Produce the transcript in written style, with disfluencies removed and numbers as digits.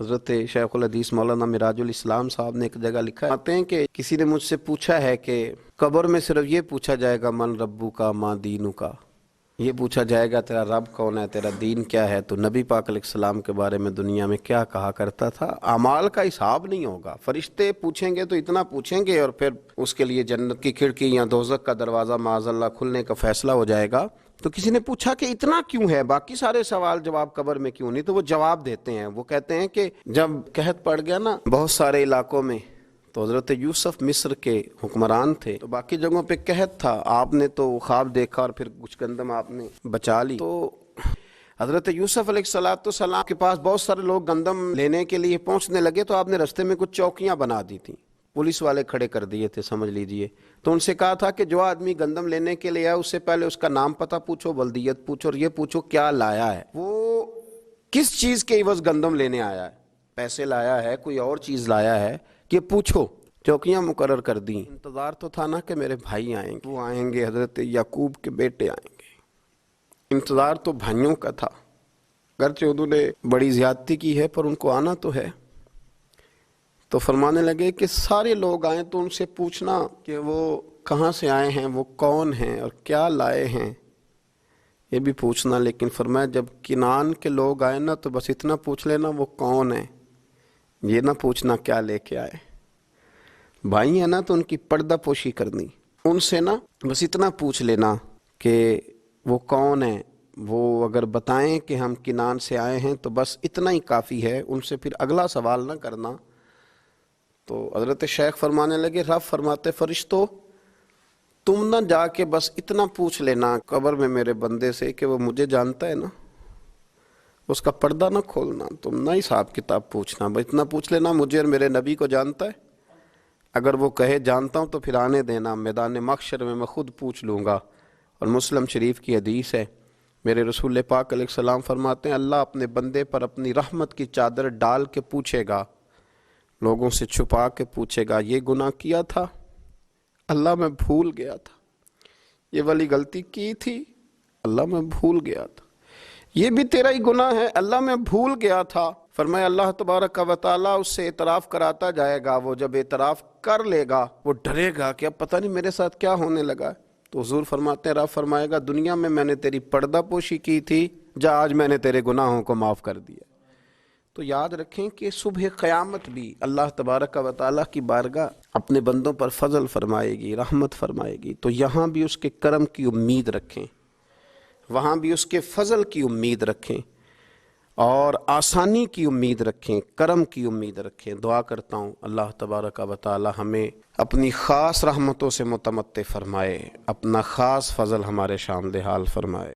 حضرت شیخ الحدیث مولانا مراج الاسلام صاحب نے ایک جگہ لکھا آتے ہیں کہ کسی نے مجھ سے پوچھا ہے کہ قبر میں صرف یہ پوچھا جائے گا من ربو کا ماں دینو کا، یہ پوچھا جائے گا تیرا رب کون ہے، تیرا دین کیا ہے، تو نبی پاک علیہ السلام کے بارے میں دنیا میں کیا کہا کرتا تھا۔ اعمال کا حساب نہیں ہوگا، فرشتے پوچھیں گے تو اتنا پوچھیں گے اور پھر اس کے لیے جنت کی کھڑکی یا دوزخ کا دروازہ معاذ اللہ کھلنے کا فیصلہ ہو جائے گا۔ تو کسی نے پوچھا کہ اتنا کیوں ہے، باقی سارے سوال جواب قبر میں کیوں نہیں؟ تو وہ جواب دیتے ہیں، وہ کہتے ہیں کہ جب قحط پڑ گیا نا بہت سارے علاقوں میں، تو حضرت یوسف مصر کے حکمران تھے، تو باقی جگہوں پہ قحط تھا، آپ نے تو خواب دیکھا اور پھر کچھ گندم آپ نے بچا لی، تو حضرت یوسف علیہ السلام کے پاس بہت سارے لوگ گندم لینے کے لیے پہنچنے لگے، تو آپ نے رستے میں کچھ چوکیاں بنا دی تھیں، پولیس والے کھڑے کر دیے تھے سمجھ لیجئے، تو ان سے کہا تھا کہ جو آدمی گندم لینے کے لیے آیا اس سے پہلے اس کا نام پتہ پوچھو، بلدیت پوچھو، اور یہ پوچھو کیا لایا ہے، وہ کس چیز کے عوض گندم لینے آیا ہے، پیسے لایا ہے، کوئی اور چیز لایا ہے، کہ پوچھو۔ چوکیاں مقرر کر دیں۔ انتظار تو تھا نا کہ میرے بھائی آئیں گے، وہ آئیں گے، حضرت یعقوب کے بیٹے آئیں گے، انتظار تو بھائیوں کا تھا، اگرچہ انہوں نے بڑی زیادتی کی ہے پر ان کو آنا تو ہے۔ تو فرمانے لگے کہ سارے لوگ آئیں تو ان سے پوچھنا کہ وہ کہاں سے آئے ہیں، وہ کون ہیں اور کیا لائے ہیں، یہ بھی پوچھنا، لیکن فرمایا جب کنعان کے لوگ آئے نا تو بس اتنا پوچھ لینا وہ کون ہیں، یہ نہ پوچھنا کیا لے کے آئے۔ بھائی ہیں نا تو ان کی پردہ پوشی کرنی، ان سے نا بس اتنا پوچھ لینا کہ وہ کون ہیں، وہ اگر بتائیں کہ ہم کنعان سے آئے ہیں تو بس اتنا ہی کافی ہے، ان سے پھر اگلا سوال نہ کرنا۔ تو حضرت شیخ فرمانے لگے، رب فرماتے فرشتو تم نہ جا کے بس اتنا پوچھ لینا قبر میں میرے بندے سے کہ وہ مجھے جانتا ہے نا، اس کا پردہ نہ کھولنا، تم نہ حساب کتاب پوچھنا، بس اتنا پوچھ لینا مجھے اور میرے نبی کو جانتا ہے، اگر وہ کہے جانتا ہوں تو پھر آنے دینا، میدان محشر میں خود پوچھ لوں گا۔ اور مسلم شریف کی حدیث ہے، میرے رسول پاک علیہ السلام فرماتے ہیں اللہ اپنے بندے پر اپنی رحمت کی چادر ڈال کے پوچھے گا، لوگوں سے چھپا کے پوچھے گا، یہ گناہ کیا تھا اللہ میں بھول گیا تھا، یہ والی غلطی کی تھی اللہ میں بھول گیا تھا، یہ بھی تیرا ہی گناہ ہے اللہ میں بھول گیا تھا۔ فرمایا اللہ تبارک و تعالیٰ اس سے اعتراف کراتا جائے گا، وہ جب اعتراف کر لے گا وہ ڈرے گا کہ اب پتہ نہیں میرے ساتھ کیا ہونے لگا، تو حضور فرماتے ہیں رب فرمائے گا دنیا میں نے تیری پردہ پوشی کی تھی، جا آج میں نے تیرے گناہوں کو معاف کر دیا۔ تو یاد رکھیں کہ صبح قیامت بھی اللہ تبارک و تعالیٰ کی بارگاہ اپنے بندوں پر فضل فرمائے گی، رحمت فرمائے گی، تو یہاں بھی اس کے کرم کی امید رکھیں، وہاں بھی اس کے فضل کی امید رکھیں، اور آسانی کی امید رکھیں، کرم کی امید رکھیں۔ دعا کرتا ہوں اللہ تبارک و تعالی ہمیں اپنی خاص رحمتوں سے متمتع فرمائے، اپنا خاص فضل ہمارے شامل حال فرمائے۔